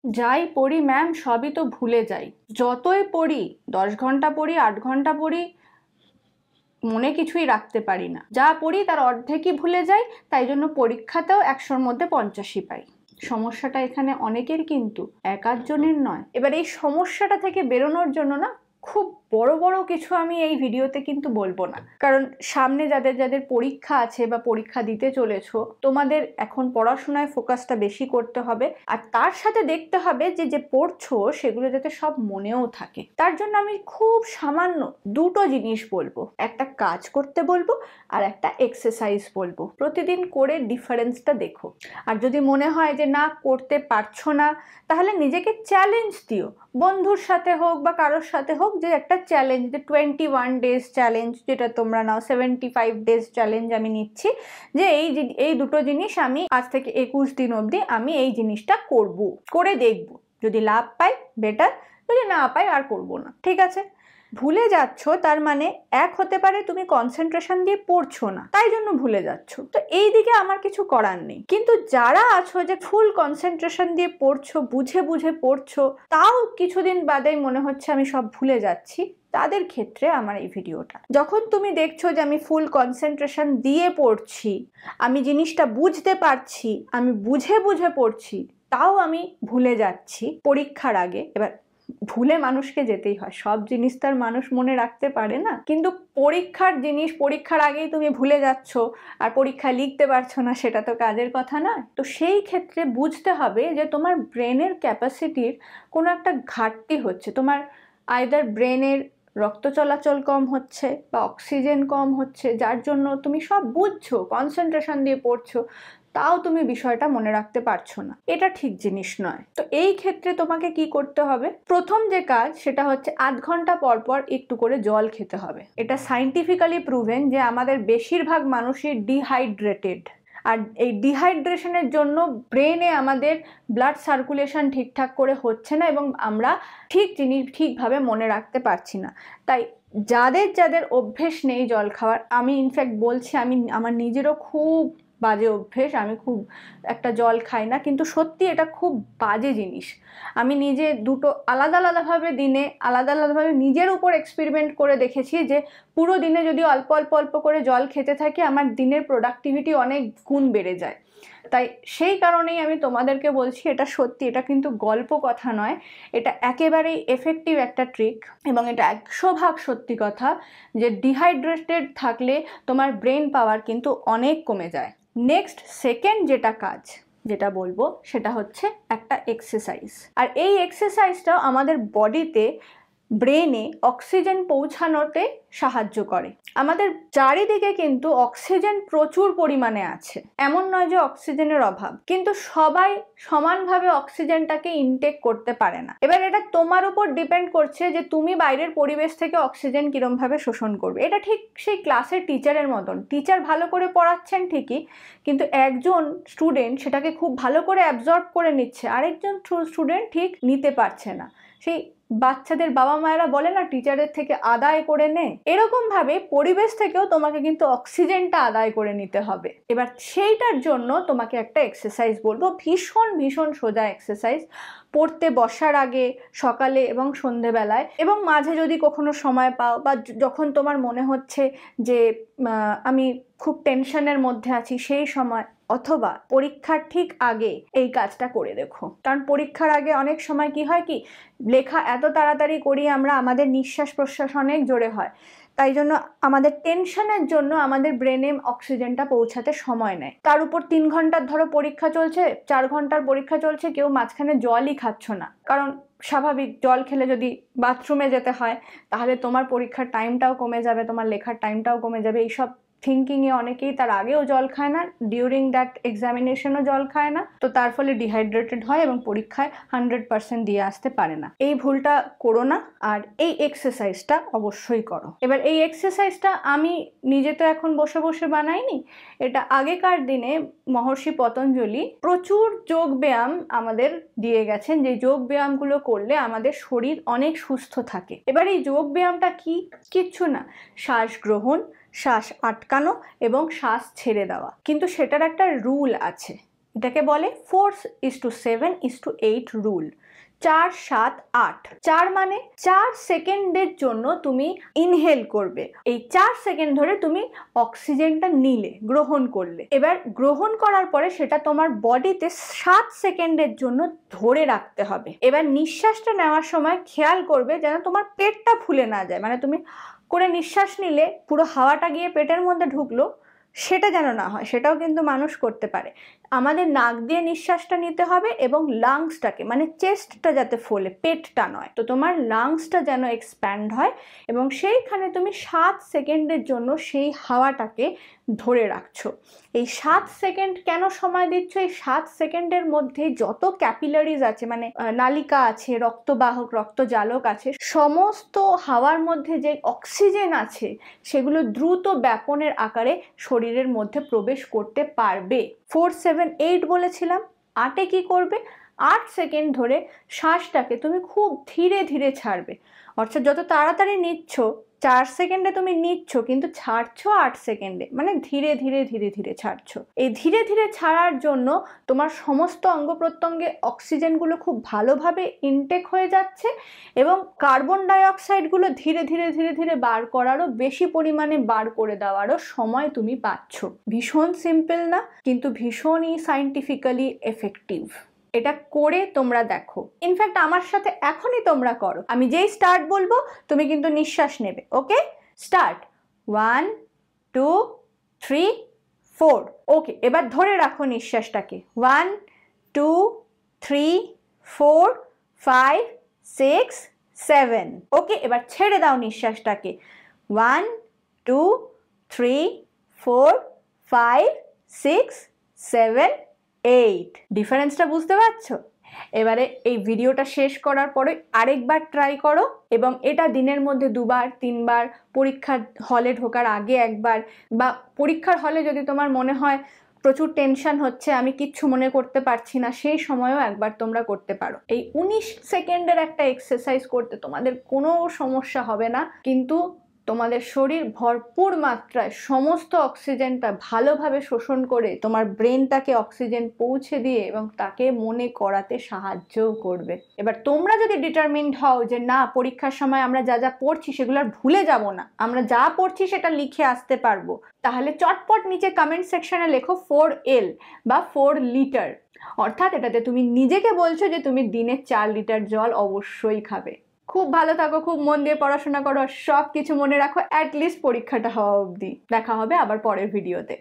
যাই পড়ি ম্যাম সবই তো ভুলে যাই। যতই পড়ি, 10 ঘন্টা পড়ি, 8 ঘন্টা পড়ি, মনে কিছুই রাখতে পারি না। যা পড়ি তার অর্ধেকই ভুলে যাই, তাই জন্য পরীক্ষাতেও 100-র মধ্যে 50ই পাই। সমস্যাটা এখানে অনেকের, কিন্তু এক আধজনের নয়। এবার এই সমস্যাটা থেকে বেরোনোর জন্য না খুব বড় বড় কিছু আমি এই ভিডিওতে কিন্তু বলবো না, কারণ সামনে যাদের যাদের পরীক্ষা আছে বা পরীক্ষা দিতে চলেছো, তোমাদের এখন পড়াশোনায় ফোকাসটা বেশি করতে হবে, আর তার সাথে দেখতে হবে যে যে পড়ছো সেগুলো যাতে সব মনেও থাকে। তার জন্য আমি খুব সামান্য দুটো জিনিস বলবো, একটা কাজ করতে বলবো আর একটা এক্সারসাইজ বলবো। প্রতিদিন করে ডিফারেন্সটা দেখো। আর যদি মনে হয় যে না করতে পারছো না, তাহলে নিজেকে চ্যালেঞ্জ দিও, বন্ধুর সাথে হোক বা কারোর সাথে হোক, যে একটা চ্যালেঞ্জ, যে 21 ডেজ চ্যালেঞ্জ যেটা তোমরা নাও, 75 ডেজ চ্যালেঞ্জ আমি নিচ্ছি, যে এই দুটো জিনিস আমি আজ থেকে 21 দিন অবধি আমি এই জিনিসটা করব, করে দেখব, যদি লাভ পাই বেটার, যদি না পাই আর করব না। ঠিক আছে? ভুলে যাচ্ছ তার মানে এক হতে পারে তুমি কনসেন্ট্রেশন দিয়ে পড়ছো না, তাই জন্য ভুলে যাচ্ছ, তো এই দিকে আমার কিছু করার নেই। কিন্তু যারা আছো যে ফুল কনসেন্ট্রেশন দিয়ে পড়ছো, বুঝে বুঝে পড়ছো, তাও কিছুদিন বাদেই মনে হচ্ছে আমি সব ভুলে যাচ্ছি, তাদের ক্ষেত্রে আমার এই ভিডিওটা। যখন তুমি দেখছো যে আমি ফুল কনসেন্ট্রেশন দিয়ে পড়ছি, আমি জিনিসটা বুঝতে পারছি, আমি বুঝে বুঝে পড়ছি, তাও আমি ভুলে যাচ্ছি পরীক্ষার আগে। এবার ভুলে মানুষকে যেতেই হয়, সব জিনিস তার মানুষ মনে রাখতে পারে না, কিন্তু পরীক্ষার জিনিস পরীক্ষার আগেই তুমি ভুলে যাচ্ছ আর পরীক্ষা লিখতে পারছো না, সেটা তো কাজের কথা নয়। তো সেই ক্ষেত্রে বুঝতে হবে যে তোমার ব্রেনের ক্যাপাসিটির কোনো একটা ঘাটতি হচ্ছে, তোমার আইদার ব্রেনের রক্ত চলাচল কম হচ্ছে বা অক্সিজেন কম হচ্ছে, যার জন্য তুমি সব বুঝছো, কনসেন্ট্রেশন দিয়ে পড়ছো, তাও তুমি বিষয়টা মনে রাখতে পারছো না। এটা ঠিক জিনিস নয়। তো এই ক্ষেত্রে তোমাকে কি করতে হবে? প্রথম যে কাজ সেটা হচ্ছে 8 ঘন্টা পর পর একটু করে জল খেতে হবে। এটা সাইন্টিফিক্যালি প্রুভেন যে আমাদের বেশিরভাগ মানুষই ডিহাইড্রেটেড, আর এই ডিহাইড্রেশনের জন্য ব্রেনে আমাদের ব্লাড সার্কুলেশন ঠিকঠাক করে হচ্ছে না এবং আমরা ঠিক জিনিস ঠিকভাবে মনে রাখতে পারছি না। তাই যাদের যাদের অভ্যেস নেই জল খাওয়ার, আমি ইনফ্যাক্ট বলছি, আমি আমার নিজেরও খুব বাজে অভ্যেস, আমি খুব একটা জল খাই না, কিন্তু সত্যি এটা খুব বাজে জিনিস। আমি নিজে দুটো আলাদা আলাদাভাবে দিনে আলাদা আলাদাভাবে নিজের উপর এক্সপেরিমেন্ট করে দেখেছি যে পুরো দিনে যদি অল্প অল্প অল্প করে জল খেতে থাকি, আমার দিনের প্রোডাক্টিভিটি অনেক গুণ বেড়ে যায়। তাই সেই কারণেই আমি তোমাদেরকে বলছি, এটা সত্যি, এটা কিন্তু গল্প কথা নয়, এটা একেবারেই এফেক্টিভ একটা ট্রিক, এবং এটা 100% সত্যি কথা যে ডিহাইড্রেটেড থাকলে তোমার ব্রেন পাওয়ার কিন্তু অনেক কমে যায়। নেক্সট সেকেন্ড যেটা বলবো সেটা হচ্ছে একটা এক্সারসাইজ। আর এই এক্সারসাইজটাও আমাদের বডিতে, ব্রেনে অক্সিজেন পৌঁছানোতে সাহায্য করে। আমাদের চারিদিকে কিন্তু অক্সিজেন প্রচুর পরিমাণে আছে, এমন নয় যে অক্সিজেনের অভাব, কিন্তু সবাই সমানভাবে অক্সিজেনটাকে ইনটেক করতে পারে না। এবার এটা তোমার উপর ডিপেন্ড করছে যে তুমি বাইরের পরিবেশ থেকে অক্সিজেন কিরম ভাবে শোষণ করবে। এটা ঠিক সেই ক্লাসের টিচারের মতন, টিচার ভালো করে পড়াচ্ছেন ঠিকই, কিন্তু একজন স্টুডেন্ট সেটাকে খুব ভালো করে অ্যাবজর্ব করে নিচ্ছে, আরেকজন স্টুডেন্ট ঠিক নিতে পারছে না। সেই বাচ্চাদের বাবা মায়েরা বলে না, টিচারের থেকে আদায় করে নে, এরকম ভাবে পরিবেশ থেকেও তোমাকে কিন্তু অক্সিজেনটা আদায় করে নিতে হবে। এবার সেইটার জন্য তোমাকে একটা এক্সারসাইজ বলবো, ভীষণ ভীষণ সোজা এক্সারসাইজ, পড়তে বসার আগে, সকালে এবং সন্ধেবেলায়, এবং মাঝে যদি কখনো সময় পাও, বা যখন তোমার মনে হচ্ছে যে আমি খুব টেনশনের মধ্যে আছি সেই সময়, অথবা পরীক্ষার ঠিক আগে এই কাজটা করে দেখো। কারণ পরীক্ষার আগে অনেক সময় কি হয়, কি লেখা এত তাড়াতাড়ি করি আমরা, আমাদের নিঃশ্বাস প্রশ্বাস অনেক জোরে হয়, তাই জন্য আমাদের টেনশনের জন্য আমাদের ব্রেনে অক্সিজেনটা পৌঁছাতে সময় নেয়। তার উপর 3 ঘন্টার ধরো পরীক্ষা চলছে, 4 ঘন্টার পরীক্ষা চলছে, কেউ মাঝখানে জলই খাচ্ছ না, কারণ স্বাভাবিক জল খেলে যদি বাথরুমে যেতে হয়, তাহলে তোমার পরীক্ষার টাইমটাও কমে যাবে, তোমার লেখার টাইমটাও কমে যাবে। এইসব থিঙ্কিংয়ে অনেকেই তার আগেও জল খায় না, ডিউরিং দ্যাট এক্সামিনেশনও জল খায় না, তো তার ফলে ডিহাইড্রেটেড হয় এবং পরীক্ষায় 100% দিয়ে আসতে পারে না। এই ভুলটা করো না, আর এই এক্সারসাইজটা অবশ্যই করো। এবার এই এক্সারসাইজটা আমি নিজে তো এখন বসে বসে বানাইনি, এটা আগেকার দিনে মহর্ষি পতঞ্জলি প্রচুর যোগ ব্যায়াম আমাদের দিয়ে গেছেন, যে যোগ ব্যায়ামগুলো করলে আমাদের শরীর অনেক সুস্থ থাকে। এবার এই যোগ ব্যায়ামটা কিচ্ছু না, শ্বাস গ্রহণ, শ্বাস আটকানো এবং শ্বাস ছেড়ে দেওয়া, কিন্তু সেটার একটা রুল আছে। এটাকে বলে 4:7:8 রুল। 4-7-8। 4 মানে 4 সেকেন্ডের জন্য তুমি ইনহেল করবে, এই 4 সেকেন্ড ধরে তুমি অক্সিজেনটা নিলে, গ্রহণ করলে। এবার গ্রহণ করার পরে সেটা তোমার বডিতে 7 সেকেন্ডের জন্য ধরে রাখতে হবে। এবার নিঃশ্বাসটা নেওয়ার সময় খেয়াল করবে যেন তোমার পেটটা ফুলে না যায়, মানে তুমি করে নিঃশ্বাস নিলে পুরো হাওয়াটা গিয়ে পেটের মধ্যে ঢুকলো, সেটা যেন না হয়। সেটাও কিন্তু মানুষ করতে পারে। আমাদের নাক দিয়ে নিঃশ্বাসটা নিতে হবে এবং লাংসটাকে, মানে চেস্টটা যাতে ফোলে, পেটটা নয়। তো তোমার লাংসটা যেন এক্সপ্যান্ড হয় এবং সেইখানে তুমি 7 সেকেন্ডের জন্য সেই হাওয়াটাকে ধরে রাখছো। এই 7 সেকেন্ড কেন সময় দিচ্ছ? এই 7 সেকেন্ডের মধ্যে যত ক্যাপিলারিজ আছে, মানে নালিকা আছে, রক্তবাহক, রক্তজালক আছে, সমস্ত হাওয়ার মধ্যে যে অক্সিজেন আছে সেগুলো দ্রুত ব্যাপনের আকারে শরীরের মধ্যে প্রবেশ করতে পারবে। 4-7-8 বলেছিলাম। 8-এ কি করবে? 8 সেকেন্ড ধরে শ্বাসটাকে তুমি খুব ধীরে ধীরে ছাড়বে। অর্থাৎ যত তাড়াতাড়ি নিচ্ছ, 4 সেকেন্ডে তুমি নিচ্ছ কিন্তু ছাড়ছো 8 সেকেন্ডে, মানে ধীরে ধীরে ধীরে ধীরে ছাড়ছো। এই ধীরে ধীরে ছাড়ার জন্য তোমার সমস্ত অঙ্গ প্রত্যঙ্গে অক্সিজেনগুলো খুব ভালোভাবে ইনটেক হয়ে যাচ্ছে এবং কার্বন ডাই অক্সাইডগুলো ধীরে ধীরে ধীরে ধীরে বার করারও, বেশি পরিমাণে বার করে দেওয়ারও সময় তুমি পাচ্ছ। ভীষণ সিম্পল না, কিন্তু ভীষণই সায়েন্টিফিক্যালি এফেক্টিভ। এটা করে তোমরা দেখো। ইনফ্যাক্ট আমার সাথে এখনই তোমরা করো। আমি যেই স্টার্ট বলবো তুমি কিন্তু নিঃশ্বাস নেবে। ওকে, স্টার্ট। 1 2 3 4। ওকে, এবার ধরে রাখো নিঃশ্বাসটাকে। 1 2 3 4 5 6 7। ওকে, এবার ছেড়ে দাও নিঃশ্বাসটাকে। 1 2 3 4 5 6 7 8। ডিফারেন্সটা বুঝতে পারছো? এবারে এই ভিডিওটা শেষ করার পরে আরেকবার ট্রাই করো এবং এটা দিনের মধ্যে 2বার 3বার, পরীক্ষার হলে ঢোকার আগে একবার, বা পরীক্ষার হলে যদি তোমার মনে হয় প্রচুর টেনশন হচ্ছে, আমি কিচ্ছু মনে করতে পারছি না, সেই সময়ও একবার তোমরা করতে পারো। এই 19 সেকেন্ডের একটা এক্সারসাইজ করতে তোমাদের কোনো সমস্যা হবে না, কিন্তু তোমাদের শরীর ভরপুর মাত্রায় সমস্ত অক্সিজেনটা ভালোভাবে শোষণ করে তোমার ব্রেনটাকে অক্সিজেন পৌঁছে দিয়ে এবং তাকে মনে করাতে সাহায্যও করবে। এবার তোমরা যদি ডিটারমিন্ড হও যে না, পরীক্ষার সময় আমরা যা যা পড়ছি সেগুলো আর ভুলে যাব না, আমরা যা পড়ছি সেটা লিখে আসতে পারবো, তাহলে চটপট নিচে কমেন্ট সেকশনে লেখো 4L বা 4 লিটার। অর্থাৎ এটাতে তুমি নিজেকে বলছো যে তুমি দিনে 4 লিটার জল অবশ্যই খাবে। খুব ভালো থাকো, খুব মন দিয়ে পড়াশোনা করো, সব কিছু মনে রাখো, অ্যাটলিস্ট পরীক্ষাটা হওয়া অবধি। দেখা হবে আবার পরের ভিডিওতে।